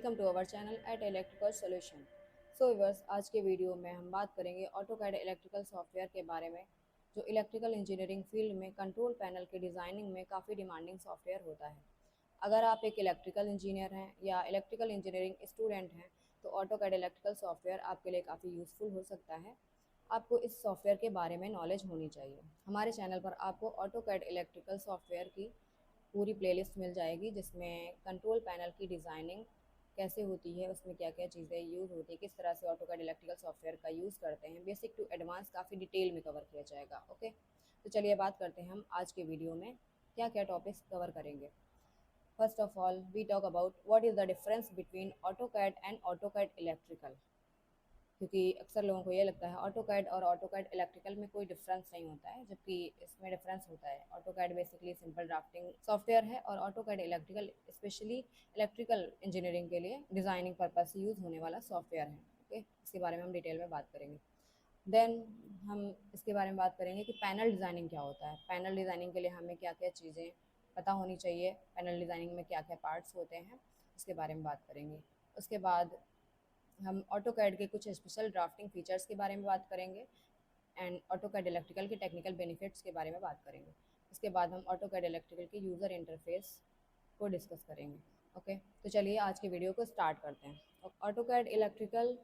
Welcome to our channel at electrical solution. So viewers, आज के video में हम बात करेंगे ऑटोकैड इलेक्ट्रिकल सॉफ्टवेयर के बारे में, जो इलेक्ट्रिकल इंजीनियरिंग फील्ड में कंट्रोल पैनल के डिज़ाइनिंग में काफ़ी डिमांडिंग सॉफ्टवेयर होता है। अगर आप एक इलेक्ट्रिकल इंजीनियर हैं या इलेक्ट्रिकल इंजीनियरिंग स्टूडेंट हैं तो ऑटोकैड इलेक्ट्रिकल सॉफ्टवेयर आपके लिए काफ़ी यूज़फुल हो सकता है। आपको इस सॉफ्टवेयर के बारे में नॉलेज होनी चाहिए। हमारे चैनल पर आपको ऑटोकैड इलेक्ट्रिकल सॉफ्टवेयर की पूरी प्लेलिस्ट मिल जाएगी, जिसमें कंट्रोल पैनल की डिज़ाइनिंग कैसे होती है, उसमें क्या क्या चीज़ें यूज़ होती है, किस तरह से ऑटोकैड इलेक्ट्रिकल सॉफ्टवेयर का यूज़ करते हैं, बेसिक टू एडवांस काफ़ी डिटेल में कवर किया जाएगा। ओके, तो चलिए बात करते हैं हम आज के वीडियो में क्या क्या टॉपिक्स कवर करेंगे। First of all we talk about what is the difference between AutoCAD and AutoCAD electrical, क्योंकि अक्सर लोगों को ये लगता है ऑटोकैड और ऑटोकैड इलेक्ट्रिकल में कोई डिफरेंस नहीं होता है, जबकि इसमें डिफरेंस होता है। AutoCAD basically simple drafting software है और AutoCAD electrical specially electrical engineering के लिए डिज़ाइनिंग पर्पज से यूज़ होने वाला सॉफ्टवेयर है। ओके, इसके बारे में हम डिटेल में बात करेंगे। देन हम इसके बारे में बात करेंगे कि पैनल डिज़ाइनिंग क्या होता है। पैनल डिज़ाइनिंग के लिए हमें क्या क्या चीज़ें पता होनी चाहिए, पैनल डिज़ाइनिंग में क्या क्या पार्ट्स होते हैं, उसके बारे में बात करेंगे। उसके बाद हम ऑटोकैड के कुछ स्पेशल ड्राफ्टिंग फीचर्स के बारे में बात करेंगे एंड ऑटोकैड इलेक्ट्रिकल के टेक्निकल बेनिफिट्स के बारे में बात करेंगे। उसके बाद हम ऑटोकैड इलेक्ट्रिकल के यूज़र इंटरफेस को डिस्कस करेंगे। ओके, तो चलिए आज के वीडियो को स्टार्ट करते हैं। ऑटोकैड इलेक्ट्रिकल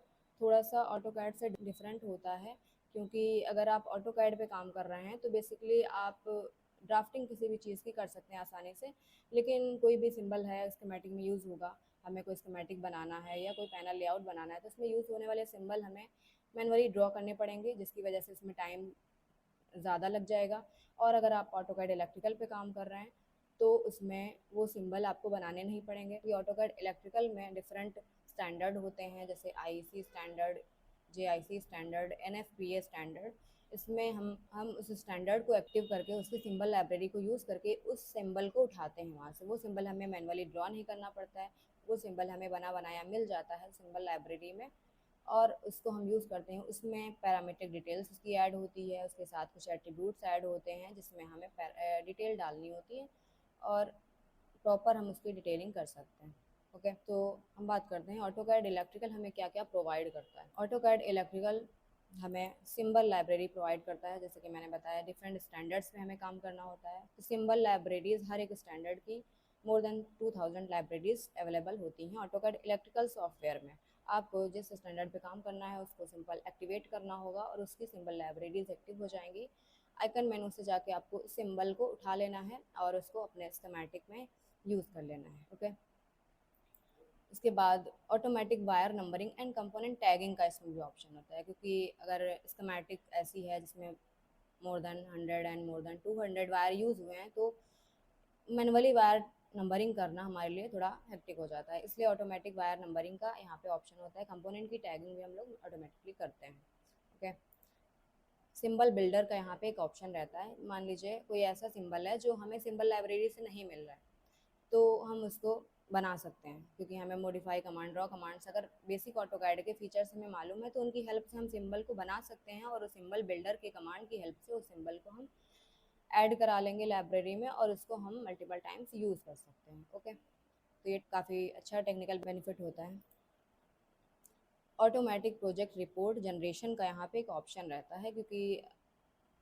थोड़ा सा ऑटोकैड से डिफरेंट होता है, क्योंकि अगर आप ऑटोकैड पे काम कर रहे हैं तो बेसिकली आप ड्राफ्टिंग किसी भी चीज़ की कर सकते हैं आसानी से, लेकिन कोई भी सिंबल है स्कीमेटिक में यूज़ होगा, हमें कोई स्कीमेटिक बनाना है या कोई पैनल लेआउट बनाना है तो उसमें यूज़ होने वाले सिंबल हमें मैनुअली ड्रॉ करने पड़ेंगे, जिसकी वजह से इसमें टाइम ज़्यादा लग जाएगा। और अगर आप ऑटोकैड इलेक्ट्रिकल पे काम कर रहे हैं तो उसमें वो सिंबल आपको बनाने नहीं पड़ेंगे। ये ऑटोकैड इलेक्ट्रिकल में डिफरेंट स्टैंडर्ड होते हैं, जैसे IC standard, JIC standard, NFPA standard. इसमें हम उस स्टैंडर्ड को एक्टिव करके उसकी सिंबल लाइब्रेरी को यूज़ करके उस सिंबल को उठाते हैं वहाँ से। वो सिंबल हमें मैनुअली ड्रॉ नहीं करना पड़ता है, वो सिंबल हमें बना बनाया मिल जाता है सिंबल लाइब्रेरी में, और उसको हम यूज़ करते हैं। उसमें पैरामीट्रिक डिटेल्स उसकी ऐड होती है, उसके साथ कुछ एट्रीब्यूट्स ऐड होते हैं जिसमें हमें डिटेल डालनी होती है और प्रॉपर हम उसकी डिटेलिंग कर सकते हैं। ओके, तो हम बात करते हैं ऑटोकैड इलेक्ट्रिकल हमें क्या क्या प्रोवाइड करता है। ऑटोकैड इलेक्ट्रिकल हमें सिंबल लाइब्रेरी प्रोवाइड करता है, जैसे कि मैंने बताया डिफरेंट स्टैंडर्ड्स में हमें काम करना होता है। तो सिंबल लाइब्रेरीज हर एक स्टैंडर्ड की मोर देन 2000 लाइब्रेरीज अवेलेबल होती हैं ऑटोकैड इलेक्ट्रिकल सॉफ्टवेयर में। आपको जिस स्टैंडर्ड पे काम करना है उसको सिंपल एक्टिवेट करना होगा और उसकी सिंबल लाइब्रेरीज एक्टिव हो जाएंगी। आइकन मेनू से जाके आपको सिंबल को उठा लेना है और उसको अपने स्कीमेटिक में यूज़ कर लेना है। ओके, इसके बाद automatic wire numbering and component tagging का इसमें भी ऑप्शन होता है, क्योंकि अगर स्कीमेटिक ऐसी है जिसमें more than 100 and more than 200 wire use हुए हैं तो मैनुअली वायर नंबरिंग करना हमारे लिए थोड़ा हेक्टिक हो जाता है, इसलिए ऑटोमेटिक वायर नंबरिंग का यहाँ पे ऑप्शन होता है। कंपोनेंट की टैगिंग भी हम लोग ऑटोमेटिकली करते हैं। ओके, सिंबल बिल्डर का यहाँ पे एक ऑप्शन रहता है। मान लीजिए कोई ऐसा सिंबल है जो हमें सिंबल लाइब्रेरी से नहीं मिल रहा है तो हम उसको बना सकते हैं, क्योंकि हमें मॉडिफाई कमांड, ड्रॉ कमांड्स अगर बेसिक ऑटोकैड के फीचर्स हमें मालूम है तो उनकी हेल्प से हम सिंबल को बना सकते हैं और उस सिंबल बिल्डर के कमांड की हेल्प से उस सिंबल को हम ऐड करा लेंगे लाइब्रेरी में और उसको हम मल्टीपल टाइम्स यूज़ कर सकते हैं। ओके, तो ये काफ़ी अच्छा टेक्निकल बेनिफिट होता है। ऑटोमेटिक प्रोजेक्ट रिपोर्ट जनरेशन का यहाँ पे एक ऑप्शन रहता है, क्योंकि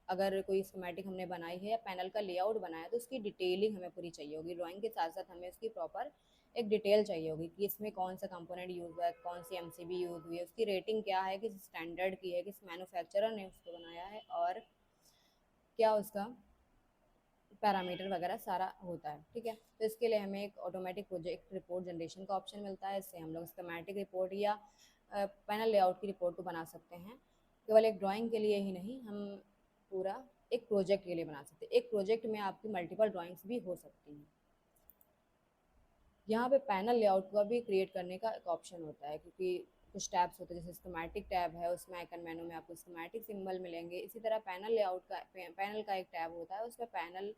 अगर कोई स्कीमेटिक हमने बनाई है या पैनल का लेआउट बनाया है तो उसकी डिटेलिंग हमें पूरी चाहिए होगी। ड्राइंग के साथ साथ हमें उसकी प्रॉपर एक डिटेल चाहिए होगी कि इसमें कौन सा कंपोनेंट यूज़ हुआ है, कौन सी एमसीबी यूज़ हुई है, उसकी रेटिंग क्या है, किस स्टैंडर्ड की है, किस मैन्युफैक्चरर ने उसको बनाया है और क्या उसका पैरामीटर वगैरह सारा होता है। ठीक है, तो इसके लिए हमें एक ऑटोमेटिक प्रोजेक्ट रिपोर्ट जनरेशन का ऑप्शन मिलता है। इससे हम लोग स्कीमेटिक रिपोर्ट या पैनल लेआउट की रिपोर्ट को बना सकते हैं। केवल एक ड्राइंग के लिए ही नहीं, हम पूरा एक प्रोजेक्ट के लिए बना सकते हैं। एक प्रोजेक्ट में आपकी मल्टीपल ड्राइंग्स भी हो सकती हैं। यहाँ पे पैनल लेआउट का भी क्रिएट करने का एक ऑप्शन होता है, क्योंकि कुछ टैब्स होते हैं, जैसे स्कीमेटिक टैब है, उसमें आइकन मेनू में आपको स्कीमेटिक सिंबल मिलेंगे। इसी तरह पैनल लेआउट का पैनल का एक टैब होता है, उसमें पैनल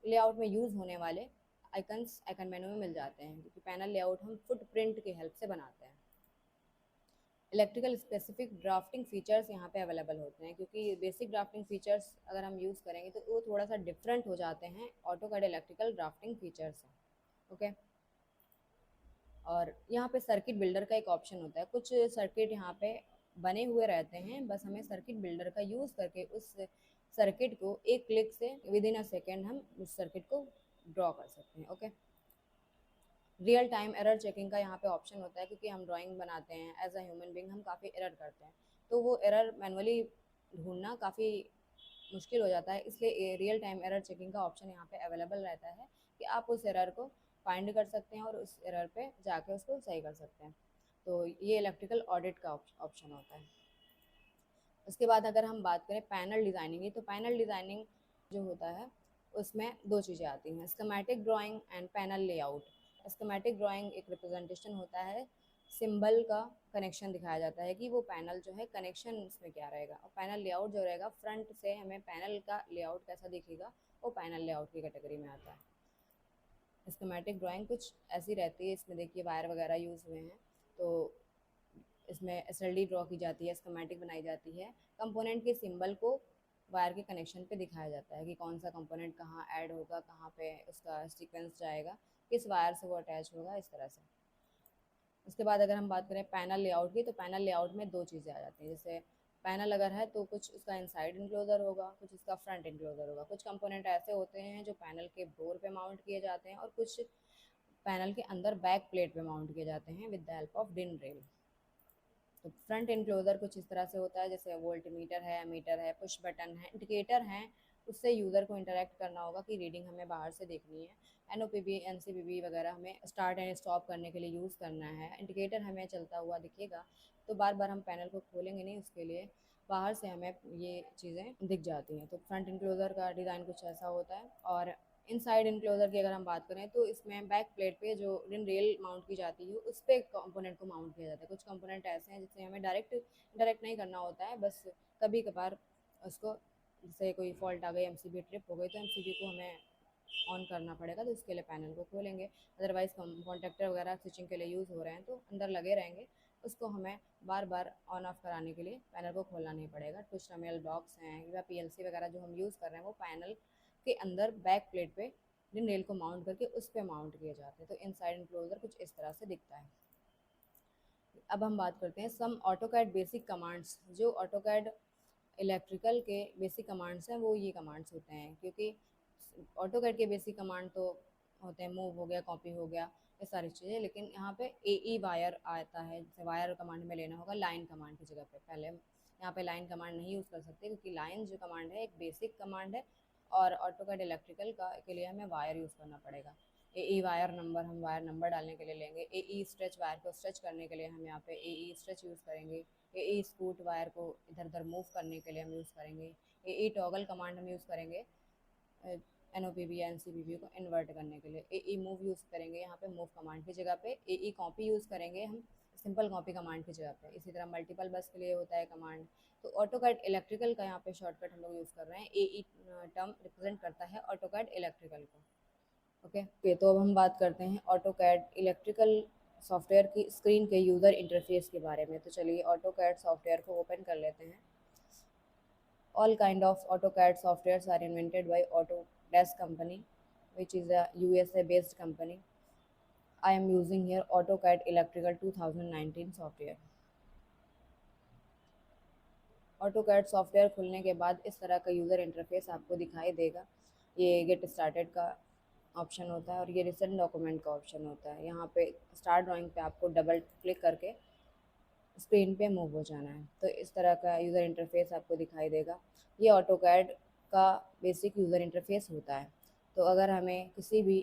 लेआउट में यूज़ होने वाले आइकन्स आइकन मेनू में मिल जाते हैं, क्योंकि पैनल लेआउट हम फुटप्रिंट की हेल्प से बनाते हैं। इलेक्ट्रिकल स्पेसिफिक ड्राफ्टिंग फीचर्स यहाँ पे अवेलेबल होते हैं, क्योंकि बेसिक ड्राफ्टिंग फीचर्स अगर हम यूज़ करेंगे तो वो थोड़ा सा डिफरेंट हो जाते हैं ऑटोकैड इलेक्ट्रिकल ड्राफ्टिंग फीचर्स से। ओके, और यहाँ पे सर्किट बिल्डर का एक ऑप्शन होता है। कुछ सर्किट यहाँ पे बने हुए रहते हैं, बस हमें सर्किट बिल्डर का यूज़ करके उस सर्किट को एक क्लिक से विद इन अ सेकेंड हम उस सर्किट को ड्रॉ कर सकते हैं। Okay, real time error checking का यहाँ पे ऑप्शन होता है, क्योंकि हम ड्राइंग बनाते हैं एज अ ह्यूमन बींग, हम काफ़ी एरर करते हैं, तो वो एरर मैनुअली ढूंढना काफ़ी मुश्किल हो जाता है। इसलिए रियल टाइम एरर चेकिंग का ऑप्शन यहाँ पे अवेलेबल रहता है कि आप उस एरर को फाइंड कर सकते हैं और उस एरर पे जाके उसको सही कर सकते हैं। तो ये इलेक्ट्रिकल ऑडिट का ऑप्शन होता है। उसके बाद अगर हम बात करें पैनल डिज़ाइनिंग की, तो पैनल डिज़ाइनिंग जो होता है उसमें दो चीज़ें आती हैं, schematic drawing and panel layout. Schematic drawing एक रिप्रेजेंटेशन होता है, सिंबल का कनेक्शन दिखाया जाता है कि वो पैनल जो है कनेक्शन उसमें क्या रहेगा, और पैनल लेआउट जो रहेगा फ्रंट से हमें पैनल का लेआउट कैसा दिखेगा वो पैनल लेआउट की कैटेगरी में आता है। स्कीमेटिक ड्राइंग कुछ ऐसी रहती है, इसमें देखिए वायर वगैरह यूज़ हुए हैं, तो इसमें एसएलडी ड्रॉ की जाती है, स्कीमेटिक बनाई जाती है। कंपोनेंट के सिंबल को वायर के कनेक्शन पे दिखाया जाता है कि कौन सा कंपोनेंट कहाँ ऐड होगा, कहाँ पे उसका सीक्वेंस जाएगा, किस वायर से वो अटैच होगा, इस तरह से। उसके बाद अगर हम बात करें पैनल लेआउट की, तो पैनल लेआउट में दो चीज़ें आ जाती हैं। जैसे पैनल अगर है तो कुछ उसका इनसाइड इनक्लोजर होगा, कुछ उसका फ्रंट इनक्लोजर होगा। कुछ कंपोनेंट ऐसे होते हैं जो पैनल के डोर पे माउंट किए जाते हैं, और कुछ पैनल के अंदर बैक प्लेट पे माउंट किए जाते हैं विद द हेल्प ऑफ डिन रेल। तो फ्रंट इनक्लोजर कुछ इस तरह से होता है, जैसे वोल्ट मीटर है, मीटर है, पुश बटन है, इंडिकेटर हैं, उससे यूज़र को इंटरेक्ट करना होगा कि रीडिंग हमें बाहर से देखनी है। एनओपीबी, एनसीबीबी वगैरह हमें स्टार्ट एंड स्टॉप करने के लिए यूज़ करना है। इंडिकेटर हमें चलता हुआ दिखेगा, तो बार बार हम पैनल को खोलेंगे नहीं, उसके लिए बाहर से हमें ये चीज़ें दिख जाती हैं। तो फ्रंट इनक्लोजर का डिज़ाइन कुछ ऐसा होता है। और इनसाइड इनक्लोजर की अगर हम बात करें, तो इसमें बैक प्लेट पे जो रिन रेल माउंट की जाती है उस पे कंपोनेंट को माउंट किया जाता है। कुछ कंपोनेंट ऐसे हैं जिससे हमें डायरेक्ट नहीं करना होता है, बस कभी कभार उसको, जैसे कोई फॉल्ट आ गई, एमसीबी ट्रिप हो गई, तो एमसीबी को हमें ऑन करना पड़ेगा, तो उसके लिए पैनल को खोलेंगे। अदरवाइज़ कॉन्टेक्टर वगैरह स्विचिंग के लिए यूज़ हो रहे हैं तो अंदर लगे रहेंगे, उसको हमें बार बार ऑन ऑफ कराने के लिए पैनल को खोलना नहीं पड़ेगा। कुछ टर्मिनल ब्लॉक्स हैं या पीएलसी वगैरह जो हम यूज़ कर रहे हैं वो पैनल के अंदर बैक प्लेट पे जिन रेल को माउंट करके उस पर माउंट किए जाते हैं। तो इनसाइड इनक्लोजर कुछ इस तरह से दिखता है। अब हम बात करते हैं सम ऑटोकैड बेसिक कमांड्स। जो ऑटोकैड इलेक्ट्रिकल के बेसिक कमांड्स हैं वो ये कमांड्स होते हैं, क्योंकि ऑटोकैड के बेसिक कमांड तो होते हैं, मूव हो गया, कॉपी हो गया, ये सारी चीज़ें। लेकिन यहाँ पे ए वायर आता है, जैसे वायर कमांड में लेना होगा लाइन कमांड की जगह पे। पहले यहाँ पे लाइन कमांड नहीं यूज़ कर सकते, क्योंकि लाइन जो कमांड है एक बेसिक कमांड है, और ऑटोकैड इलेक्ट्रिकल का के लिए हमें वायर यूज़ करना पड़ेगा। ए वायर नंबर हम वायर नंबर डालने के लिए लेंगे। ए स्ट्रेच वायर को स्ट्रेच करने के लिए हम यहाँ पे ए स्ट्रेच यूज़ करेंगे। ए स्कूट वायर को इधर उधर मूव करने के लिए हम यूज़ करेंगे। ए टॉगल कमांड हम यूज़ करेंगे एनओपीबी या एनसीबीबी को इन्वर्ट करने के लिए। ए मूव यूज़ करेंगे यहाँ पे मूव कमांड की जगह पे। ए कॉपी यूज़ करेंगे हम सिंपल कॉपी कमांड की जगह पे। इसी तरह मल्टीपल बस के लिए होता है कमांड। तो ऑटोकैड इलेक्ट्रिकल का यहाँ पे शॉर्टकट हम लोग यूज़ कर रहे हैं। ए टर्म रिप्रेजेंट करता है ऑटोकैड इलेक्ट्रिकल को। ओके, तो अब हम बात करते हैं ऑटोकैड इलेक्ट्रिकल सॉफ्टवेयर की स्क्रीन के यूज़र इंटरफेस के बारे में। तो चलिए ऑटोकैड सॉफ्टवेयर को ओपन कर लेते हैं। All kind of AutoCAD softwares are invented by Autodesk company, which is a USA based company. I am using here AutoCAD Electrical 2019 software. AutoCAD software खुलने के बाद इस तरह का यूज़र इंटरफेस आपको दिखाई देगा। ये गेट स्टार्टेड का ऑप्शन होता है और ये रिसेंट डॉक्यूमेंट का ऑप्शन होता है। यहाँ पे स्टार्ट ड्राइंग पे आपको डबल क्लिक करके स्क्रीन पे मूव हो जाना है। तो इस तरह का यूज़र इंटरफेस आपको दिखाई देगा। ये ऑटोकैड का बेसिक यूज़र इंटरफेस होता है। तो अगर हमें किसी भी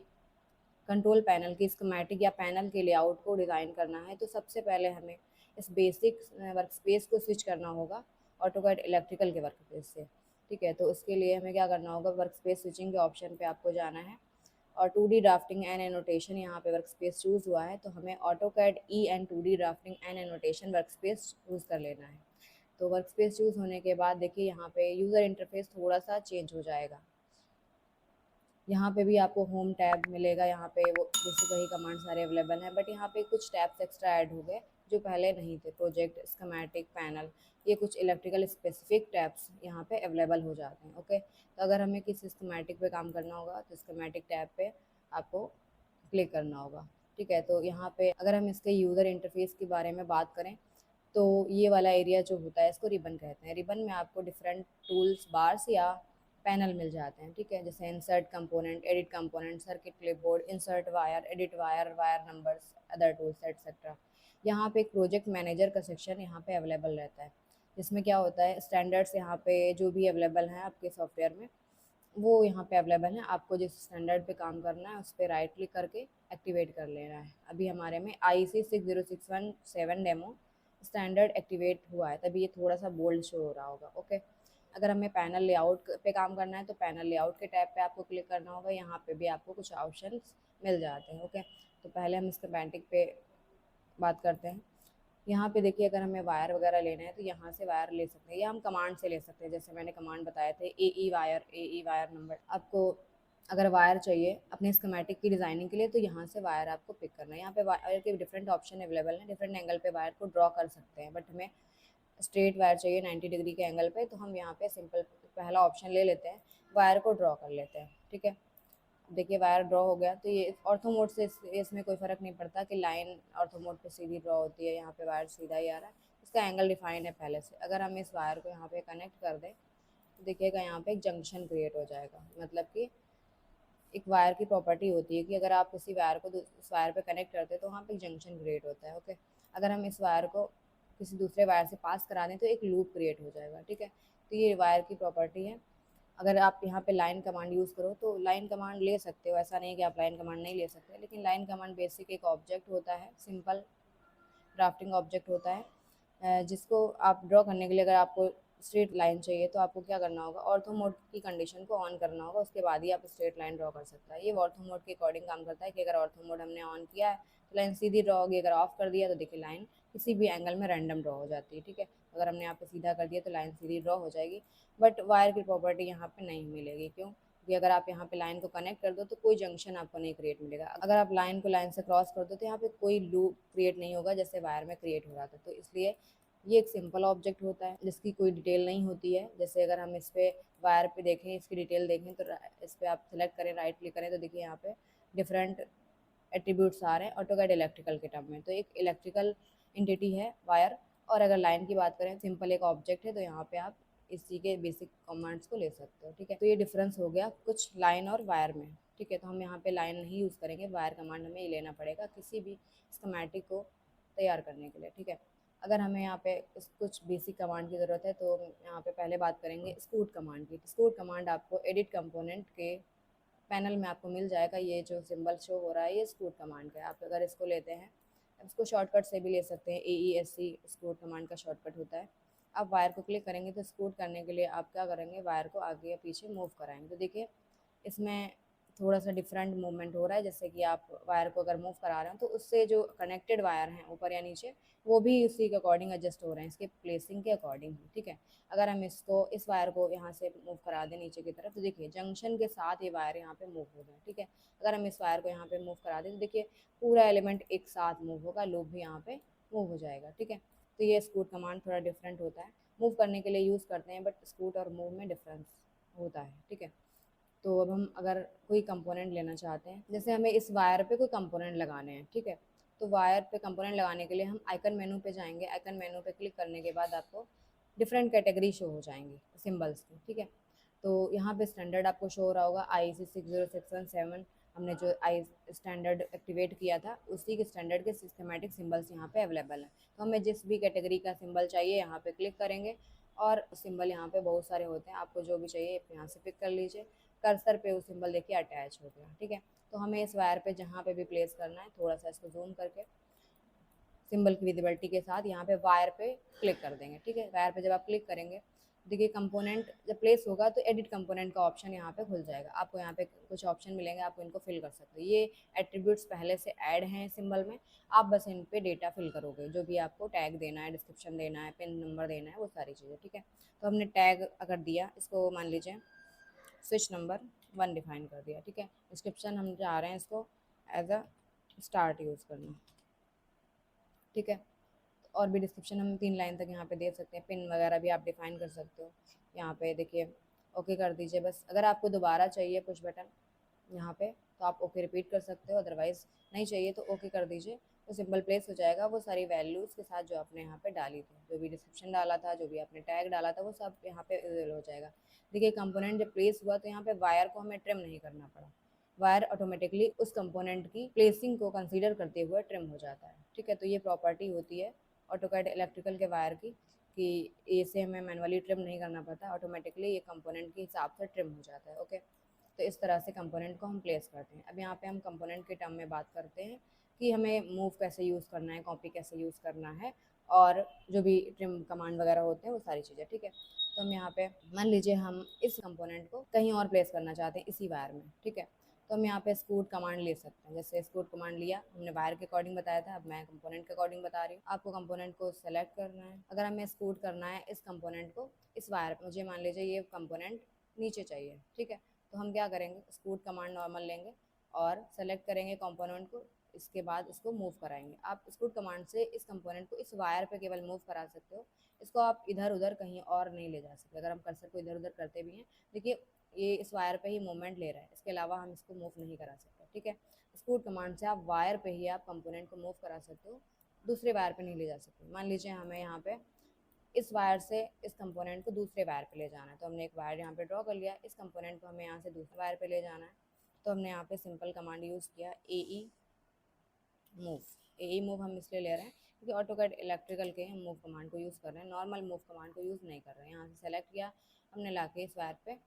कंट्रोल पैनल की स्कीमेटिक या पैनल के लेआउट को डिज़ाइन करना है, तो सबसे पहले हमें इस बेसिक वर्कस्पेस को स्विच करना होगा ऑटोकैड इलेक्ट्रिकल के वर्कस्पेस से। ठीक है, तो उसके लिए हमें क्या करना होगा, वर्कस्पेस स्विचिंग के ऑप्शन पे आपको जाना है और 2D ड्राफ्टिंग एंड एनोटेशन यहाँ पे वर्कस्पेस चूज़ हुआ है, तो हमें AutoCAD E and 2D drafting and annotation workspace choose कर लेना है। तो वर्कस्पेस चूज़ होने के बाद देखिए यहाँ पे यूज़र इंटरफेस थोड़ा सा चेंज हो जाएगा। यहाँ पे भी आपको होम टैब मिलेगा, यहाँ पे वो बेसिक वही कमांड सारे अवेलेबल हैं, बट यहाँ पे कुछ टैब्स एक्स्ट्रा ऐड हो गए जो पहले नहीं थे। प्रोजेक्ट, स्कीमेटिक, पैनल, ये कुछ इलेक्ट्रिकल स्पेसिफिक टैब्स यहाँ पे अवेलेबल हो जाते हैं। ओके, तो अगर हमें किसी स्कीमेटिक पे काम करना होगा तो स्कीमेटिक टैब पे आपको क्लिक करना होगा। ठीक है। तो यहाँ पे अगर हम इसके यूज़र इंटरफेस के बारे में बात करें तो ये वाला एरिया जो होता है इसको रिबन कहते हैं। रिबन में आपको डिफरेंट टूल्स बार्स या पैनल मिल जाते हैं, ठीक है। जैसे insert component, edit component, circuit clipboard, insert wire, edit wire, wire numbers, other tools etcetera. यहाँ पे एक प्रोजेक्ट मैनेजर का सेक्शन यहाँ पे अवेलेबल रहता है, जिसमें क्या होता है स्टैंडर्ड्स यहाँ पे जो भी अवेलेबल हैं आपके सॉफ्टवेयर में वो यहाँ पे अवेलेबल है। आपको जिस स्टैंडर्ड पे काम करना है उस पर राइट क्लिक करके एक्टिवेट कर लेना है। अभी हमारे में IEC 60617 डेमो स्टैंडर्ड एक्टिवेट हुआ है, तभी ये थोड़ा सा बोल्ड शो हो रहा होगा, ओके। अगर हमें पैनल लेआउट पे काम करना है तो पैनल लेआउट के टैब पे आपको क्लिक करना होगा। यहाँ पे भी आपको कुछ ऑप्शंस मिल जाते हैं, ओके। तो पहले हम स्कीमेटिक पे बात करते हैं। यहाँ पे देखिए अगर हमें वायर वगैरह लेना है तो यहाँ से वायर ले सकते हैं या हम कमांड से ले सकते हैं। जैसे मैंने कमांड बताए थे AE वायर नंबर। आपको अगर वायर चाहिए अपने स्कीमेटिक की डिज़ाइनिंग के लिए तो यहाँ से वायर आपको पिक करना है। यहाँ पे वायर के डिफरेंट ऑप्शन अवेलेबल हैं, डिफरेंट एंगल पे वायर को ड्रॉ कर सकते हैं, बट हमें स्ट्रेट वायर चाहिए 90 डिग्री के एंगल पे, तो हम यहाँ पे सिंपल पहला ऑप्शन ले लेते हैं, वायर को ड्रॉ कर लेते हैं, ठीक है। देखिए वायर ड्रॉ हो गया। तो ये ऑर्थो मोड से इसमें कोई फ़र्क नहीं पड़ता कि लाइन ऑर्थो मोड पे सीधी ड्रॉ होती है, यहाँ पे वायर सीधा ही आ रहा है, इसका एंगल डिफाइन है पहले से। अगर हम इस वायर को यहाँ पे कनेक्ट कर दें तो देखिएगा यहाँ पे एक जंक्शन क्रिएट हो जाएगा। मतलब कि एक वायर की प्रॉपर्टी होती है कि अगर आप किसी वायर को उस वायर पे कनेक्ट करते हैं तो वहाँ पे एक जंक्शन क्रिएट होता है, ओके। अगर हम इस वायर को किसी दूसरे वायर से पास करा दें तो एक लूप क्रिएट हो जाएगा, ठीक है। तो ये वायर की प्रॉपर्टी है। अगर आप यहाँ पे लाइन कमांड यूज़ करो तो लाइन कमांड ले सकते हो, ऐसा नहीं है कि आप लाइन कमांड नहीं ले सकते, लेकिन लाइन कमांड बेसिक एक ऑब्जेक्ट होता है, सिंपल ड्राफ्टिंग ऑब्जेक्ट होता है, जिसको आप ड्रॉ करने के लिए अगर आपको स्ट्रेट लाइन चाहिए तो आपको क्या करना होगा, ऑर्थो मोड की कंडीशन को ऑन करना होगा, उसके बाद ही आप स्ट्रेट लाइन ड्रॉ कर सकता है। ये ऑर्थो मोड के अकॉर्डिंग काम करता है कि अगर ऑर्थो मोड हमने ऑन किया है तो लाइन सीधी ड्रॉ होगी, अगर ऑफ कर दिया तो देखिए लाइन किसी भी एंगल में रैंडम ड्रॉ हो जाती है, ठीक है। अगर हमने यहाँ पे सीधा कर दिया तो लाइन सीधी ड्रॉ हो जाएगी, बट वायर की प्रॉपर्टी यहाँ पे नहीं मिलेगी। क्यों? कि अगर आप यहाँ पे लाइन को कनेक्ट कर दो तो कोई जंक्शन आपको नहीं क्रिएट मिलेगा। अगर आप लाइन को लाइन से क्रॉस कर दो तो यहाँ पे कोई लूप क्रिएट नहीं होगा जैसे वायर में क्रिएट हो रहा था। तो इसलिए ये एक सिंपल ऑब्जेक्ट होता है जिसकी कोई डिटेल नहीं होती है। जैसे अगर हम इस पे वायर पे देखें, इसकी डिटेल देखें तो इस पर आप सेलेक्ट करें, राइट क्लिक करें तो देखिए यहाँ पे डिफरेंट एट्रीब्यूट्स आ रहे हैं ऑटोकैड इलेक्ट्रिकल के टर्म में। तो एक इलेक्ट्रिकल एंटिटी है वायर, और अगर लाइन की बात करें सिंपल एक ऑब्जेक्ट है, तो यहाँ पे आप इसी के बेसिक कमांड्स को ले सकते हो, ठीक है। तो ये डिफरेंस हो गया कुछ लाइन और वायर में, ठीक है। तो हम यहाँ पे लाइन नहीं यूज़ करेंगे, वायर कमांड हमें ये लेना पड़ेगा किसी भी स्कीमेटिक को तैयार करने के लिए, ठीक है। अगर हमें यहाँ पे कुछ बेसिक कमांड की ज़रूरत है तो यहाँ पे पहले बात करेंगे स्कूट कमांड की। स्कूट कमांड आपको एडिट कंपोनेंट के पैनल में आपको मिल जाएगा। ये जो सिंबल शो हो रहा है ये स्कूट कमांड का है। आप अगर इसको लेते हैं, इसको शॉर्टकट से भी ले सकते हैं, AESC स्कूट कमांड का शॉर्टकट होता है। आप वायर को क्लिक करेंगे तो स्कूट करने के लिए आप क्या करेंगे, वायर को आगे या पीछे मूव कराएंगे। तो देखिए इसमें थोड़ा सा डिफरेंट मूवमेंट हो रहा है, जैसे कि आप वायर को अगर मूव करा रहे हो तो उससे जो कनेक्टेड वायर हैं ऊपर या नीचे वो भी उसी के अकॉर्डिंग एडजस्ट हो रहे हैं, इसके प्लेसिंग के अकॉर्डिंग, ठीक है। अगर हम इस वायर को यहाँ से मूव करा दें नीचे की तरफ तो देखिए जंक्शन के साथ ये वायर यहाँ पे मूव हो जाए, ठीक है। अगर हम इस वायर को यहाँ पे मूव करा दें तो देखिए पूरा एलिमेंट एक साथ मूव होगा, लूप भी यहाँ पे मूव हो जाएगा, ठीक है। तो ये स्कूट कमांड थोड़ा डिफरेंट होता है, मूव करने के लिए यूज़ करते हैं, बट स्कूट और मूव में डिफरेंस होता है, ठीक है। तो अब हम अगर कोई कंपोनेंट लेना चाहते हैं, जैसे हमें इस वायर पे कोई कंपोनेंट लगाने हैं, ठीक है। तो वायर पे कंपोनेंट लगाने के लिए हम आइकन मेनू पे जाएंगे। आइकन मेनू पे क्लिक करने के बाद आपको डिफरेंट कैटेगरी शो हो जाएंगी सिंबल्स की, ठीक है। तो यहाँ पे स्टैंडर्ड आपको शो हो रहा होगा IEC 60617। हमने जो आई स्टैंडर्ड एक्टिवेट किया था उसी के स्टैंडर्ड के सिस्टमेटिक सिंबल्स यहाँ पे अवेलेबल हैं। तो हमें जिस भी कैटेगरी का सिंबल चाहिए यहाँ पे क्लिक करेंगे, और सिंबल यहाँ पे बहुत सारे होते हैं, आपको जो भी चाहिए यहाँ से पिक कर लीजिए। कर्सर पे वो सिंबल देखिए अटैच हो गया, ठीक है। तो हमें इस वायर पे जहाँ पे भी प्लेस करना है, थोड़ा सा इसको जूम करके सिंबल की विजिबिलिटी के साथ यहाँ पे वायर पे क्लिक कर देंगे, ठीक है। वायर पे जब आप क्लिक करेंगे देखिए कंपोनेंट जब प्लेस होगा तो एडिट कंपोनेंट का ऑप्शन यहाँ पे खुल जाएगा। आपको यहाँ पे कुछ ऑप्शन मिलेंगे, आपको इनको फिल कर सकते हो। ये एट्रीब्यूट्स पहले से ऐड हैं सिंबल में, आप बस इन पे डेटा फिल करोगे, जो भी आपको टैग देना है, डिस्क्रिप्शन देना है, पिन नंबर देना है, वो सारी चीज़ें, ठीक है। तो हमने टैग अगर दिया, इसको मान लीजिए स्विच नंबर 1 डिफाइन कर दिया, ठीक है। डिस्क्रिप्शन हम चाह रहे हैं इसको एज अ स्टार्ट यूज़ करना, ठीक है। और भी डिस्क्रिप्शन हम 3 लाइन तक यहाँ पे दे सकते हैं, पिन वगैरह भी आप डिफाइन कर सकते हो। यहाँ पे देखिए ओके कर दीजिए बस। अगर आपको दोबारा चाहिए पुश बटन यहाँ पे, तो आप ओके रिपीट कर सकते हो, अदरवाइज़ नहीं चाहिए तो ओके कर दीजिए। तो सिंपल प्लेस हो जाएगा वो सारी वैल्यूज़ के साथ जो आपने यहाँ पे डाली थी, जो भी डिस्क्रिप्शन डाला था, जो भी आपने टैग डाला था, वो सब यहाँ पे विजिबल हो जाएगा। देखिए कंपोनेंट जब प्लेस हुआ तो यहाँ पे वायर को हमें ट्रिम नहीं करना पड़ा, वायर ऑटोमेटिकली उस कंपोनेंट की प्लेसिंग को कंसीडर करते हुए ट्रिम हो जाता है। ठीक है, तो ये प्रॉपर्टी होती है ऑटोकैड इलेक्ट्रिकल के वायर की कि इसे हमें मैनुअली ट्रिम नहीं करना पड़ता, ऑटोमेटिकली ये कंपोनेंट के हिसाब से ट्रिम हो जाता है। ओके, तो इस तरह से कंपोनेंट को हम प्लेस करते हैं। अब यहाँ पे हम कंपोनेंट के टर्म में बात करते हैं कि हमें मूव कैसे यूज़ करना है, कॉपी कैसे यूज़ करना है, और जो भी ट्रिम कमांड वगैरह होते हैं वो सारी चीज़ें। ठीक है, तो हम यहाँ पे मान लीजिए हम इस कंपोनेंट को कहीं और प्लेस करना चाहते हैं इसी वायर में। ठीक है, तो हम यहाँ पे स्कूट कमांड ले सकते हैं। जैसे स्कूट कमांड लिया, हमने वायर के अकॉर्डिंग बताया था, अब मैं कंपोनेंट के अकॉर्डिंग बता रही हूँ। आपको कंपोनेंट को सेलेक्ट करना है। अगर हमें स्कूट करना है इस कंपोनेंट को इस वायर पे, मुझे मान लीजिए ये कंपोनेंट नीचे चाहिए। ठीक है, तो हम क्या करेंगे, स्कूट कमांड नॉर्मल लेंगे और सेलेक्ट करेंगे कंपोनेंट को, इसके बाद इसको मूव कराएंगे। आप स्कूट कमांड से इस कंपोनेंट को इस वायर पे केवल मूव करा सकते हो, इसको आप इधर उधर कहीं और नहीं ले जा सकते। अगर हम कर्सर को इधर उधर करते भी हैं, देखिए ये इस वायर पे ही मूवमेंट ले रहा है, इसके अलावा हम इसको मूव नहीं करा सकते। ठीक है, स्कूट कमांड से आप वायर पे ही आप कंपोनेंट को मूव करा सकते हो, दूसरे वायर पे नहीं ले जा सकते। मान लीजिए हमें यहाँ पे इस वायर से इस कंपोनेंट को दूसरे वायर पे ले जाना है, तो हमने एक वायर यहाँ पे ड्रॉ कर लिया, इस कंपोनेंट को हमें यहाँ से दूसरे वायर पे ले जाना है, तो हमने यहाँ पे सिंपल कमांड यूज़ किया AE मूव। AE मूव हम इसलिए ले रहे हैं क्योंकि ऑटोकैड इलेक्ट्रिकल के हम मूव कमांड को यूज़ कर रहे हैं, नॉर्मल मूव कमांड को यूज़ नहीं कर रहे हैं। यहाँ से सेलेक्ट किया हमने, ला के इस वायर पे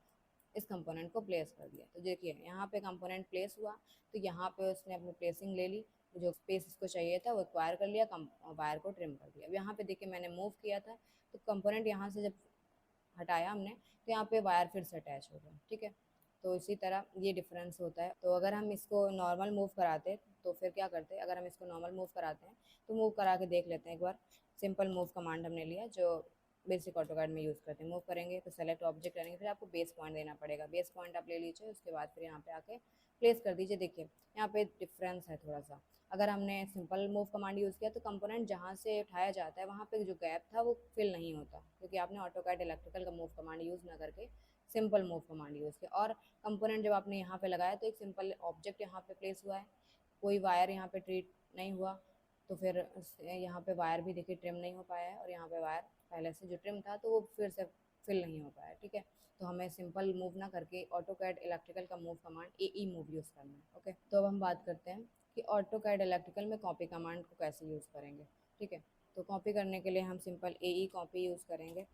इस कंपोनेंट को प्लेस कर दिया। तो देखिए यहाँ पे कंपोनेंट प्लेस हुआ, तो यहाँ पे उसने अपनी प्लेसिंग ले ली, जो स्पेस इसको चाहिए था वो एक्वायर कर लिया, वायर को ट्रिम कर दिया। अब यहाँ पे देखिए मैंने मूव किया था, तो कंपोनेंट यहाँ से जब हटाया हमने, तो यहाँ पे वायर फिर से अटैच हो गया। ठीक है, तो इसी तरह ये डिफरेंस होता है। तो अगर हम इसको नॉर्मल मूव कराते तो फिर क्या करते, अगर हम इसको नॉर्मल मूव कराते हैं तो मूव करा के देख लेते हैं एक बार। सिंपल मूव कमांड हमने लिया जो बेसिक ऑटोकैड में यूज़ करते हैं। मूव करेंगे तो सेलेक्ट ऑब्जेक्ट करेंगे, फिर आपको बेस पॉइंट देना पड़ेगा, बेस पॉइंट आप ले लीजिए, उसके बाद फिर यहाँ पे आके प्लेस कर दीजिए। देखिए यहाँ पे डिफरेंस है थोड़ा सा। अगर हमने सिंपल मूव कमांड यूज़ किया तो कंपोनेंट जहाँ से उठाया जाता है वहाँ पे जो गैप था वो फिल नहीं होता, क्योंकि आपने ऑटोकैड इलेक्ट्रिकल का मूव कमांड यूज़ ना करके सिंपल मूव कमांड यूज़ किया। और कंपोनेंट जब आपने यहाँ पे लगाया तो एक सिंपल ऑब्जेक्ट यहाँ पे प्लेस हुआ है, कोई वायर यहाँ पे ट्रीट नहीं हुआ, तो फिर यहाँ पे वायर भी देखिए ट्रिम नहीं हो पाया है, और यहाँ पे वायर पहले से जो ट्रिम था तो वो फिर से फिल नहीं हो पाया। ठीक है, तो हमें सिंपल मूव ना करके ऑटोकैड इलेक्ट्रिकल का move command AE move use करना है। ओके, तो अब हम बात करते हैं कि ऑटोकैड इलेक्ट्रिकल में कॉपी कमांड को कैसे यूज़ करेंगे। ठीक है, तो कॉपी करने के लिए हम सिंपल AE कॉपी यूज़ करेंगे,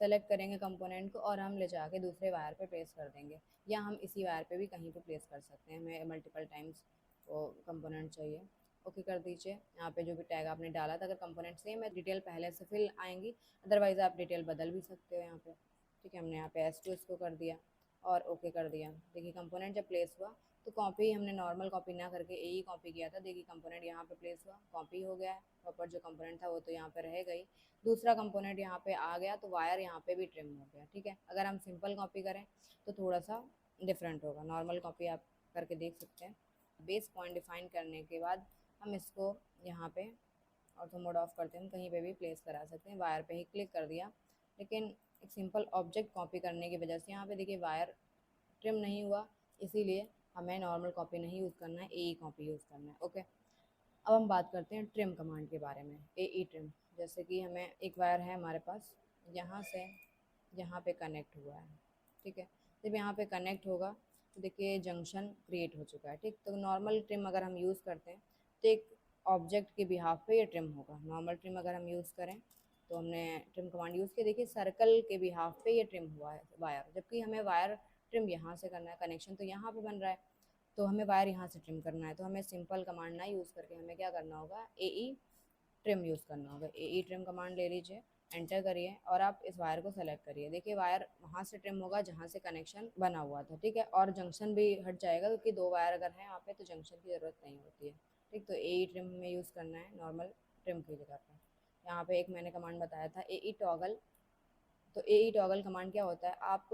सेलेक्ट करेंगे कंपोनेंट को और हम ले जाके दूसरे वायर पे प्लेस कर देंगे, या हम इसी वायर पे भी कहीं पे प्लेस कर सकते हैं, हमें मल्टीपल टाइम्स वो कंपोनेंट चाहिए। ओके कर दीजिए। यहाँ पे जो भी टैग आपने डाला था, अगर कंपोनेंट सेम है डिटेल पहले से फिल आएंगी, अदरवाइज़ आप डिटेल बदल भी सकते हो यहाँ पे। ठीक है, हमने यहाँ पे S2 इसको कर दिया और ओके कर दिया। देखिए कंपोनेंट जब प्लेस हुआ तो कॉपी हमने नॉर्मल कॉपी ना करके AE कॉपी किया था, देखिए कंपोनेंट यहाँ पे प्लेस हुआ, कॉपी हो गया है प्रॉपर, जो कंपोनेंट था वो तो यहाँ पे रह गई, दूसरा कंपोनेंट यहाँ पे आ गया, तो वायर यहाँ पे भी ट्रिम हो गया। ठीक है, अगर हम सिंपल कॉपी करें तो थोड़ा सा डिफरेंट होगा, नॉर्मल कॉपी आप करके देख सकते हैं। बेस पॉइंट डिफाइन करने के बाद हम इसको यहाँ पे ऑटो मोड ऑफ करते हैं, हम कहीं पे भी प्लेस करा सकते हैं, वायर पे ही क्लिक कर दिया। लेकिन एक सिंपल ऑब्जेक्ट कॉपी करने की वजह से यहाँ पे देखिए वायर ट्रिम नहीं हुआ, इसीलिए हमें नॉर्मल कॉपी नहीं यूज़ करना है, AE कॉपी यूज़ करना है। ओके, अब हम बात करते हैं ट्रिम कमांड के बारे में। AE ट्रिम, जैसे कि हमें एक वायर है हमारे पास, यहाँ से यहाँ पे कनेक्ट हुआ है। ठीक है, जब यहाँ पे कनेक्ट होगा तो देखिए जंक्शन क्रिएट हो चुका है। ठीक, तो नॉर्मल ट्रिम अगर हम यूज़ करते हैं तो एक ऑब्जेक्ट के बिहाफ पे ये ट्रिम होगा। नॉर्मल ट्रिम अगर हम यूज़ करें तो हमने ट्रिम कमांड यूज़ किया, देखिए सर्कल के बिहाफ पे ये ट्रिम हुआ है वायर, जबकि हमें वायर ट्रिम यहाँ से करना है, कनेक्शन तो यहाँ पे बन रहा है, तो हमें वायर यहाँ से ट्रिम करना है। तो हमें सिंपल कमांड ना यूज़ करके हमें क्या करना होगा, AE ट्रिम यूज़ करना होगा। AE ट्रिम कमांड ले लीजिए, एंटर करिए और आप इस वायर को सेलेक्ट करिए। देखिए वायर वहाँ से ट्रिम होगा जहाँ से कनेक्शन बना हुआ था। ठीक है, और जंक्शन भी हट जाएगा, क्योंकि दो वायर अगर हैं यहाँ पे तो जंक्शन की ज़रूरत नहीं होती है। ठीक, तो AE ट्रिम में यूज़ करना है नॉर्मल ट्रिम की जगह पर। यहाँ पे एक मैंने कमांड बताया था AE टॉगल, तो AE टॉगल कमांड क्या होता है, आप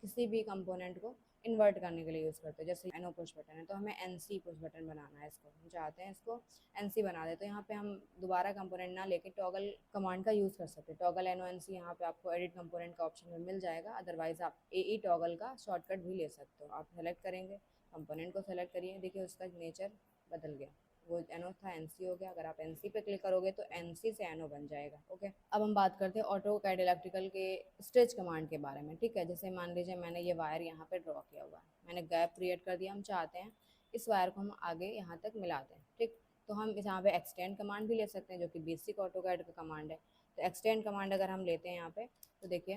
किसी भी कंपोनेंट को इन्वर्ट करने के लिए यूज़ करते हैं। जैसे एनो पुश बटन है तो हमें एनसी पुश बटन बनाना है, इसको हम चाहते हैं इसको एनसी बना दे, तो यहाँ पे हम दोबारा कंपोनेंट ना लेके टॉगल कमांड का यूज़ कर सकते हैं। टॉगल एनो एन सी, यहाँ पे आपको एडिट कंपोनेंट का ऑप्शन में मिल जाएगा, अदरवाइज आप ए टॉगल का शॉर्टकट भी ले सकते हो। आप सेलेक्ट करेंगे, कंपोनेंट को सेलेक्ट करिए, देखिए उसका नेचर बदल गया, वो एनो था एनसी हो गया। अगर आप एनसी पे क्लिक करोगे तो एनसी से एनो बन जाएगा। ओके, अब हम बात करते हैं ऑटो कैड इलेक्ट्रिकल के स्ट्रेच कमांड के बारे में। ठीक है, जैसे मान लीजिए मैंने ये वायर यहाँ पे ड्रॉ किया हुआ है, मैंने गैप क्रिएट कर दिया, हम चाहते हैं इस वायर को हम आगे यहाँ तक मिला दें। ठीक, तो हम यहाँ पे एक्सटेंड कमांड भी ले सकते हैं, जो कि बेसिक ऑटो कैड का कमांड है। तो एक्सटेंड कमांड अगर हम लेते हैं यहाँ पे, तो देखिए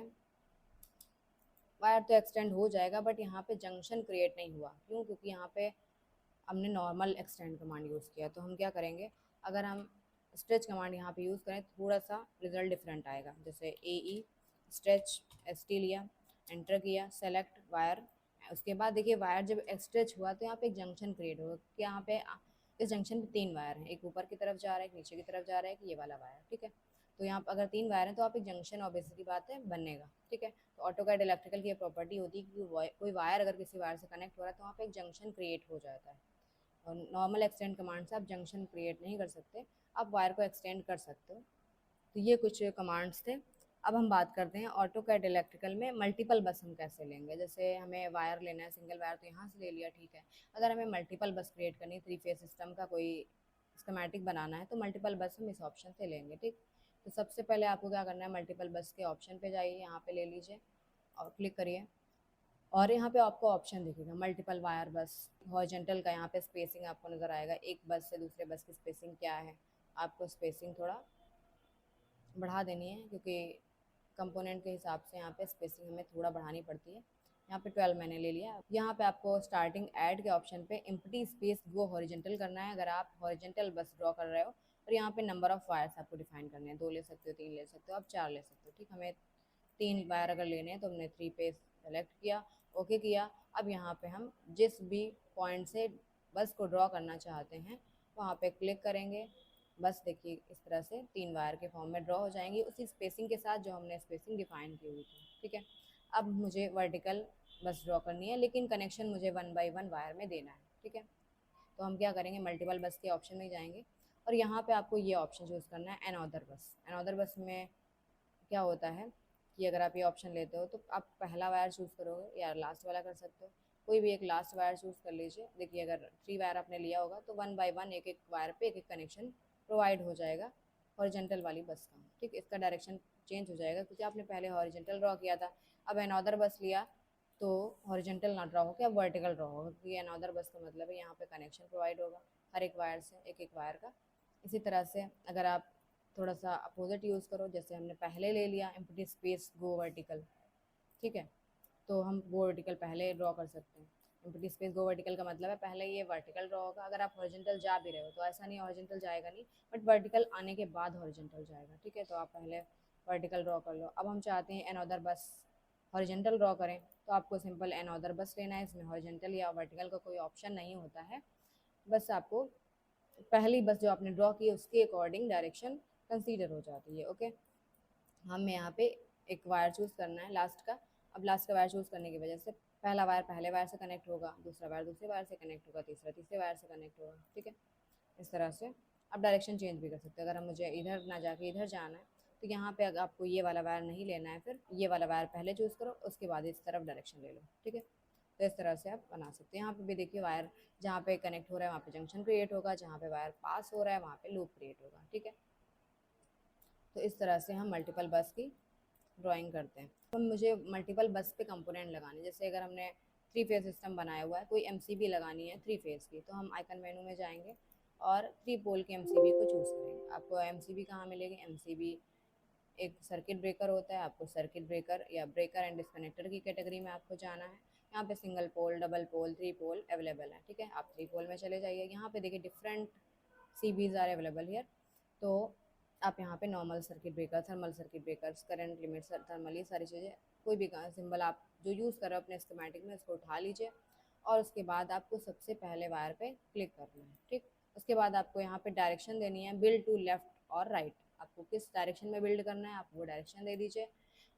वायर तो एक्सटेंड हो जाएगा, बट यहाँ पे जंक्शन क्रिएट नहीं हुआ। क्यों? क्योंकि यहाँ पे हमने नॉर्मल एक्सटेंड कमांड यूज़ किया। तो हम क्या करेंगे, अगर हम स्ट्रेच कमांड यहाँ पे यूज़ करें, थोड़ा सा रिजल्ट डिफरेंट आएगा। जैसे ए स्ट्रेच एस टी लिया, एंटर किया, सेलेक्ट वायर, उसके बाद देखिए वायर जब स्ट्रेच हुआ तो यहाँ पे एक जंक्शन क्रिएट होगा कि यहाँ पे इस जंक्शन पे 3 वायर हैं, एक ऊपर की तरफ जा रहा है, एक नीचे की तरफ जा रहा है, कि ये वाला वायर। ठीक है, तो यहाँ पर अगर 3 वायर हैं तो आप एक जंक्शन ऑब्वियसली बात है बनेगा। ठीक है, तो ऑटोकैड इलेक्ट्रिकल की ये प्रॉपर्टी होती है कि कोई वायर अगर किसी वायर से कनेक्ट हो रहा है तो वहाँ पे एक जंक्शन क्रिएट हो जाता है। और नॉर्मल एक्सटेंड कमांड से आप जंक्शन क्रिएट नहीं कर सकते, आप वायर को एक्सटेंड कर सकते हो। तो ये कुछ कमांड्स थे। अब हम बात करते हैं ऑटोकैड इलेक्ट्रिकल में मल्टीपल बस हम कैसे लेंगे। जैसे हमें वायर लेना है सिंगल वायर, तो यहाँ से ले लिया, ठीक है। अगर हमें मल्टीपल बस क्रिएट करनी है, 3 फेज सिस्टम का कोई स्कीमेटिक बनाना है, तो मल्टीपल बस हम इस ऑप्शन से लेंगे। ठीक, तो सबसे पहले आपको क्या करना है, मल्टीपल बस के ऑप्शन पे जाइए, यहाँ पे ले लीजिए और क्लिक करिए, और यहाँ पे आपको ऑप्शन दिखेगा मल्टीपल वायर बस हॉरिजॉन्टल का। यहाँ पे स्पेसिंग आपको नज़र आएगा, एक बस से दूसरे बस की स्पेसिंग क्या है। आपको स्पेसिंग थोड़ा बढ़ा देनी है, क्योंकि कंपोनेंट के हिसाब से यहाँ पे स्पेसिंग हमें थोड़ा बढ़ानी पड़ती है। यहाँ पे 12 मैंने ले लिया। यहाँ पे आपको स्टार्टिंग ऐड के ऑप्शन पे एम्प्टी स्पेस गो हॉरिजॉन्टल करना है, अगर आप हॉरिजॉन्टल बस ड्रॉ कर रहे हो। और यहाँ पे नंबर ऑफ वायर्स आपको डिफाइन करने हैं, 2 ले सकते हो, 3 ले सकते हो, आप 4 ले सकते हो। ठीक, हमें 3 वायर अगर लेने हैं तो हमने 3 पे सेलेक्ट किया, ओके किया। अब यहाँ पे हम जिस भी पॉइंट से बस को ड्रॉ करना चाहते हैं वहाँ पे क्लिक करेंगे। बस देखिए इस तरह से 3 वायर के फॉर्म में ड्रॉ हो जाएंगी, उसी स्पेसिंग के साथ जो हमने स्पेसिंग डिफाइन की हुई थी। ठीक है, अब मुझे वर्टिकल बस ड्रॉ करनी है, लेकिन कनेक्शन मुझे 1 बाई 1 वायर में देना है। ठीक है, तो हम क्या करेंगे, मल्टीपल बस के ऑप्शन में जाएंगे, और यहाँ पे आपको ये ऑप्शन चूज़ करना है अनअदर बस। अनअदर बस में क्या होता है कि अगर आप ये ऑप्शन लेते हो तो आप पहला वायर चूज़ करोगे या लास्ट वाला कर सकते हो, कोई भी एक लास्ट वायर चूज़ कर लीजिए। देखिए अगर 3 वायर आपने लिया होगा तो 1 बाई 1 एक एक वायर पे एक एक कनेक्शन प्रोवाइड हो जाएगा हॉरिजॉन्टल वाली बस का। ठीक, इसका डायरेक्शन चेंज हो जाएगा क्योंकि आपने पहले हॉरिजॉन्टल ड्रॉ किया था। अब अनअदर बस लिया तो हॉरिजॉन्टल ना ड्रॉ होकर अब वर्टिकल ड्रॉ होगा, क्योंकि अनअदर बस का मतलब है यहाँ पे कनेक्शन प्रोवाइड होगा हर एक वायर से, एक एक वायर का। इसी तरह से अगर आप थोड़ा सा अपोजिट यूज़ करो, जैसे हमने पहले ले लिया एम्प्टी स्पेस गो वर्टिकल, ठीक है, तो हम गो वर्टिकल पहले ड्रॉ कर सकते हैं। एम्प्टी स्पेस गो वर्टिकल का मतलब है पहले ये वर्टिकल ड्रॉ होगा। अगर आप हॉरिजॉन्टल जा भी रहे हो तो ऐसा नहीं हॉरिजॉन्टल जाएगा नहीं, बट वर्टिकल आने के बाद हॉरिजॉन्टल जाएगा। ठीक है, तो आप पहले वर्टिकल ड्रॉ कर लो। अब हम चाहते हैं अनअदर बस हॉरिजॉन्टल ड्रॉ करें, तो आपको सिंपल अनअदर बस लेना है, इसमें हॉरिजॉन्टल या वर्टिकल का कोई ऑप्शन नहीं होता है। बस आपको पहली बस जो आपने ड्रॉ की उसके अकॉर्डिंग डायरेक्शन कंसीडर हो जाती है। ओके, हमें यहाँ पे एक वायर चूज़ करना है लास्ट का। अब लास्ट का वायर चूज़ करने की वजह से पहला वायर पहले वायर से कनेक्ट होगा, दूसरा वायर दूसरे वायर से कनेक्ट होगा, तीसरा तीसरे वायर से कनेक्ट होगा। ठीक है, इस तरह से आप डायरेक्शन चेंज भी कर सकते हैं। अगर हम मुझे इधर ना जाके इधर जाना है तो यहाँ पे अगर आपको ये वाला वायर नहीं लेना है, फिर ये वाला वायर पहले चूज़ करो, उसके बाद इस तरफ डायरेक्शन ले लो। ठीक है, तो इस तरह से आप बना सकते हैं। यहाँ पे भी देखिए वायर जहाँ पे कनेक्ट हो रहा है वहाँ पे जंक्शन क्रिएट होगा, जहाँ पे वायर पास हो रहा है वहाँ पे लूप क्रिएट होगा। ठीक है, तो इस तरह से हम मल्टीपल बस की ड्राइंग करते हैं। तो मुझे मल्टीपल बस पे कंपोनेंट लगाने, जैसे अगर हमने 3 फेज सिस्टम बनाया हुआ है, कोई एमसीबी लगानी है 3 फेज की, तो हम आइकन मेनू में जाएंगे और 3 पोल के एमसीबी को चूज़ करेंगे। आपको एमसीबी कहाँ मिलेगी, एमसीबी एक सर्किट ब्रेकर होता है, आपको सर्किट ब्रेकर या ब्रेकर एंड डिस्कनेक्टर की कैटेगरी में आपको जाना है। यहाँ पे सिंगल पोल, डबल पोल, 3 पोल अवेलेबल है। ठीक है, आप 3 पोल में चले जाइए। यहाँ पे देखिए डिफरेंट सीबीज आर अवेलेबल हियर। तो आप यहाँ पे normal circuit breaker, thermal circuit breakers, current limit, thermal, ये सारी चीज़ें कोई भी सिंबल आप जो यूज़ कर रहे हो अपने स्कीमेटिक में उसको उठा लीजिए, और उसके बाद आपको सबसे पहले वायर पे क्लिक करना है। ठीक, उसके बाद आपको यहाँ पे डायरेक्शन देनी है, बिल्ड टू लेफ्ट और राइट। आपको किस डायरेक्शन में बिल्ड करना है आप वो डायरेक्शन दे दीजिए।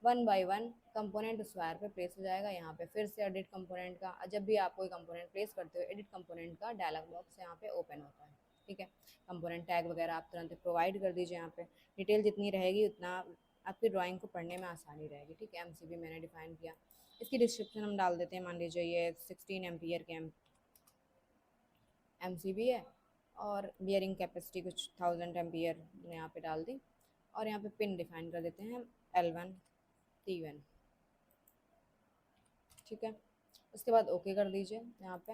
वन बाय वन कंपोनेंट उस वायर पे प्लेस हो जाएगा। यहाँ पे फिर से एडिट कंपोनेंट का, जब भी आप कोई कंपोनेंट प्लेस करते हो एडिट कंपोनेंट का डायलॉग बॉक्स यहाँ पे ओपन होता है। ठीक है, कंपोनेंट टैग वगैरह आप तुरंत प्रोवाइड कर दीजिए। यहाँ पे डिटेल जितनी रहेगी उतना आपकी ड्राइंग को पढ़ने में आसानी रहेगी। ठीक है, एमसीबी मैंने डिफाइन किया। इसकी डिस्क्रिप्शन हम डाल देते हैं, मान लीजिए ये 16 एम्पियर के एमसीबी है और बियरिंग कैपेसिटी कुछ 1000 एम्पियर यहाँ पे डाल दी। और यहाँ पे पिन डिफाइन कर देते हैं L1 T1। ठीक है, उसके बाद ओके कर दीजिए। यहाँ पे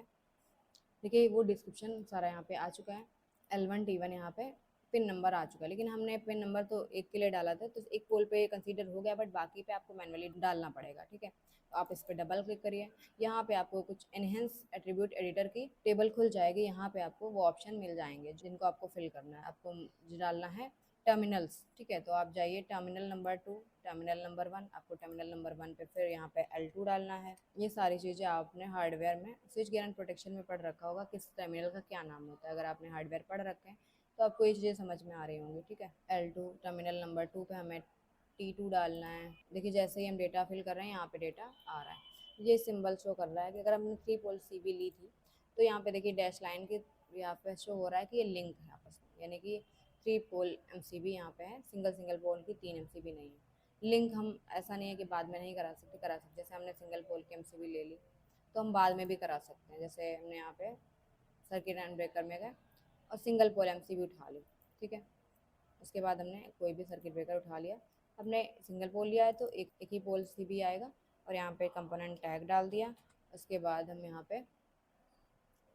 देखिए वो डिस्क्रिप्शन सारा यहाँ पे आ चुका है। L1 T1 यहाँ पे पिन नंबर आ चुका है, लेकिन हमने पिन नंबर तो एक के लिए डाला था तो एक पोल पे कंसीडर हो गया, बट बाकी पे आपको मैनुअली डालना पड़ेगा। ठीक है, तो आप इस पर डबल क्लिक करिए। यहाँ पे आपको कुछ एनहेंस एट्रीब्यूट एडिटर की टेबल खुल जाएगी। यहाँ पे आपको वो ऑप्शन मिल जाएंगे जिनको आपको फिल करना है। आपको डालना है टर्मिनल्स। ठीक है, तो आप जाइए टर्मिनल नंबर 2, टर्मिनल नंबर 1, आपको टर्मिनल नंबर 1 पे फिर यहाँ पे L2 डालना है। ये सारी चीज़ें आपने हार्डवेयर में स्विच गियर एंड प्रोटेक्शन में पढ़ रखा होगा किस टर्मिनल का क्या नाम होता है। अगर आपने हार्डवेयर पढ़ रखे हैं तो आपको ये चीज़ें समझ में आ रही होंगी। ठीक है, L2 टर्मिनल नंबर 2 पे हमें T2 डालना है। देखिए जैसे ही हम डेटा फिल कर रहे हैं यहाँ पे डेटा आ रहा है। ये सिंबल शो कर रहा है कि अगर हमने 3 पोल सीबी ली थी तो यहाँ पे देखिए डैश लाइन के यहाँ पे शो हो रहा है कि ये लिंक है आपस में, यानी कि 3 पोल एमसीबी यहाँ पे है, सिंगल पोल की 3 एमसीबी नहीं है। लिंक हम ऐसा नहीं है कि बाद में नहीं करा सकते, करा सकते। जैसे हमने सिंगल पोल की एमसीबी ले ली तो हम बाद में भी करा सकते हैं। जैसे हमने यहाँ पे सर्किट एंड ब्रेकर में गए और सिंगल पोल एमसीबी उठा ली। ठीक है, उसके बाद हमने कोई भी सर्किट ब्रेकर उठा लिया, हमने सिंगल पोल लिया है तो एक ही पोल सीबी आएगा। और यहाँ पे कंपोनेंट टैग डाल दिया। उसके बाद हम यहाँ पे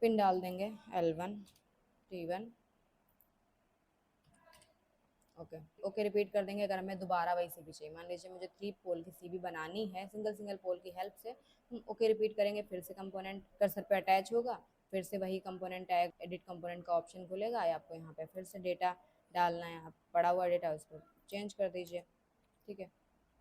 पिन डाल देंगे L1 T1। Okay okay repeat कर देंगे। अगर हमें दोबारा वही सीबी चाहिए, मान लीजिए मुझे 3 पोल की सीबी बनानी है सिंगल पोल की हेल्प से, हम ओके रिपीट करेंगे। फिर से कंपोनेंट कर्सर पे अटैच होगा, फिर से वही कंपोनेंट टैग एडिट कंपोनेंट का ऑप्शन खुलेगा। आपको यहाँ पे फिर से डेटा डालना है, आप पड़ा हुआ डेटा उसको चेंज कर दीजिए। ठीक है,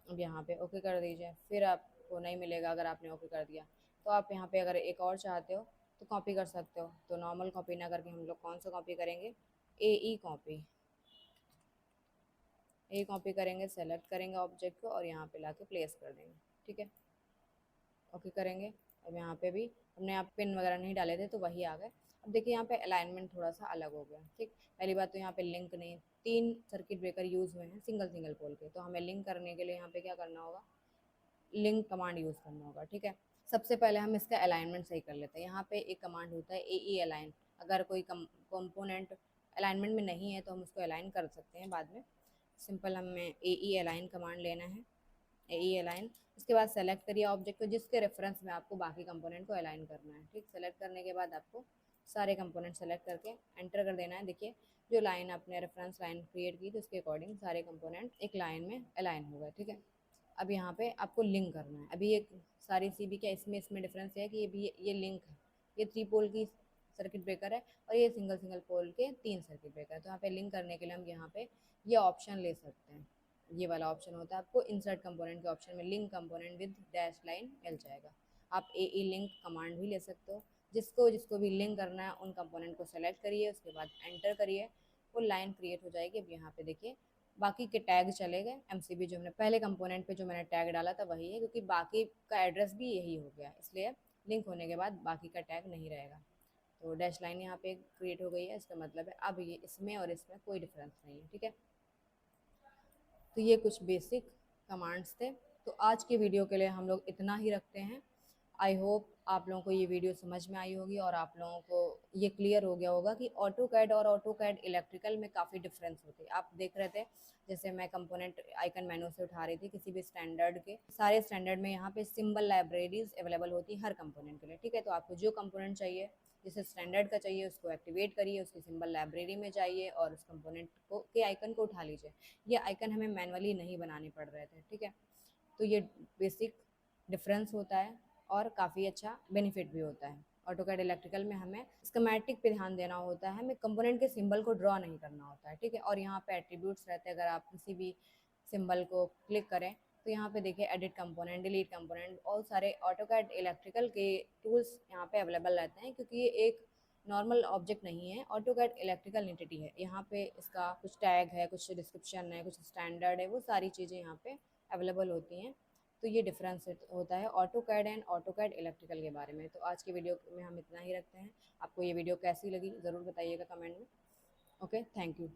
अब यहाँ पे ओके कर दीजिए। फिर आपको नहीं मिलेगा अगर आपने ओके कर दिया तो आप यहाँ पे अगर एक और चाहते हो तो कॉपी कर सकते हो। तो नॉर्मल कॉपी ना करके हम लोग कौन सा कॉपी करेंगे, ए कॉपी। ए कॉपी करेंगे, सेलेक्ट करेंगे ऑब्जेक्ट को और यहाँ पे लाके प्लेस कर देंगे। ठीक है, ओके करेंगे। अब यहाँ पे भी हमने यहाँ पिन वगैरह नहीं डाले थे तो वही आ गए। अब देखिए यहाँ पे अलाइनमेंट थोड़ा सा अलग हो गया। ठीक, पहली बात तो यहाँ पे लिंक नहीं, 3 सर्किट ब्रेकर यूज़ हुए हैं सिंगल पोल के, तो हमें लिंक करने के लिए यहाँ पे क्या करना होगा, लिंक कमांड यूज़ करना होगा। ठीक है, सबसे पहले हम इसका अलाइनमेंट सही कर लेते हैं। यहाँ पे एक कमांड होता है AE अलाइन। अगर कोई कंपोनेंट अलाइनमेंट में नहीं है तो हम उसको अलाइन कर सकते हैं बाद में। सिंपल हमें AE अलाइन कमांड लेना है, AE अलाइन। उसके बाद सेलेक्ट करिए ऑब्जेक्ट को जिसके रेफरेंस में आपको बाकी कंपोनेंट को अलाइन करना है। ठीक, सेलेक्ट करने के बाद आपको सारे कंपोनेंट सेलेक्ट करके एंटर कर देना है। देखिए जो लाइन आपने रेफरेंस लाइन क्रिएट की थी उसके अकॉर्डिंग सारे कंपोनेंट एक लाइन में अलाइन हो गए। ठीक है, अब यहाँ पे आपको लिंक करना है। अभी ये सारी सीबी क्या इसमें डिफरेंस है कि ये भी ये लिंक है, ये 3 पोल की सर्किट ब्रेकर है और ये सिंगल पोल के 3 सर्किट ब्रेकर है। तो यहाँ पे लिंक करने के लिए हम यहाँ पे ये ऑप्शन ले सकते हैं। ये वाला ऑप्शन होता है, आपको इंसर्ट कंपोनेंट के ऑप्शन में link component with dash line मिल जाएगा। आप AE लिंक कमांड भी ले सकते हो। जिसको जिसको भी लिंक करना है उन कंपोनेंट को सेलेक्ट करिए, उसके बाद एंटर करिए, वो लाइन क्रिएट हो जाएगी। अब यहाँ पे देखिए बाकी के टैग चले गए। एमसीबी जो हमने पहले कंपोनेंट पे जो मैंने टैग डाला था वही है, क्योंकि बाकी का एड्रेस भी यही हो गया, इसलिए लिंक होने के बाद बाकी का टैग नहीं रहेगा। तो डैश लाइन यहाँ पे क्रिएट हो गई है, इसका मतलब है अब ये इसमें और इसमें कोई डिफरेंस नहीं है। ठीक है, तो ये कुछ बेसिक कमांड्स थे। तो आज की वीडियो के लिए हम लोग इतना ही रखते हैं। आई होप आप लोगों को ये वीडियो समझ में आई होगी और आप लोगों को ये क्लियर हो गया होगा कि ऑटोकैड और ऑटोकैड इलेक्ट्रिकल में काफ़ी डिफरेंस होती है। आप देख रहे थे जैसे मैं कंपोनेंट आइकन मेनू से उठा रही थी किसी भी स्टैंडर्ड के, सारे स्टैंडर्ड में यहाँ पे सिंबल लाइब्रेरीज अवेलेबल होती है हर कंपोनेंट के लिए। ठीक है, तो आपको जो कंपोनेंट चाहिए, जिसे स्टैंडर्ड का चाहिए उसको एक्टिवेट करिए, उसकी सिंबल लाइब्रेरी में जाइए और उस कंपोनेंट को के आइकन को उठा लीजिए। ये आइकन हमें मैनुअली नहीं बनाने पड़ रहे थे। ठीक है, तो ये बेसिक डिफरेंस होता है और काफ़ी अच्छा बेनिफिट भी होता है। ऑटोकैड इलेक्ट्रिकल में हमें स्कीमेटिक पे ध्यान देना होता है, हमें कंपोनेंट के सिंबल को ड्रॉ नहीं करना होता है। ठीक है, और यहाँ पे एट्रीब्यूट्स रहते हैं। अगर आप किसी भी सिंबल को क्लिक करें तो यहाँ पे देखिए एडिट कंपोनेंट, डिलीट कंपोनेंट, और सारे ऑटोकैड इलेक्ट्रिकल के टूल्स यहाँ पे अवेलेबल रहते हैं, क्योंकि ये एक नॉर्मल ऑब्जेक्ट नहीं है, ऑटोकैड इलेक्ट्रिकल एंटिटी है। यहाँ पे इसका कुछ टैग है, कुछ डिस्क्रिप्शन है, कुछ स्टैंडर्ड है, वो सारी चीज़ें यहाँ पे अवेलेबल होती हैं। तो ये डिफरेंस होता है ऑटोकैड एंड ऑटोकैड इलेक्ट्रिकल के बारे में। तो आज के वीडियो में हम इतना ही रखते हैं। आपको ये वीडियो कैसी लगी ज़रूर बताइएगा कमेंट में। Okay, thank you.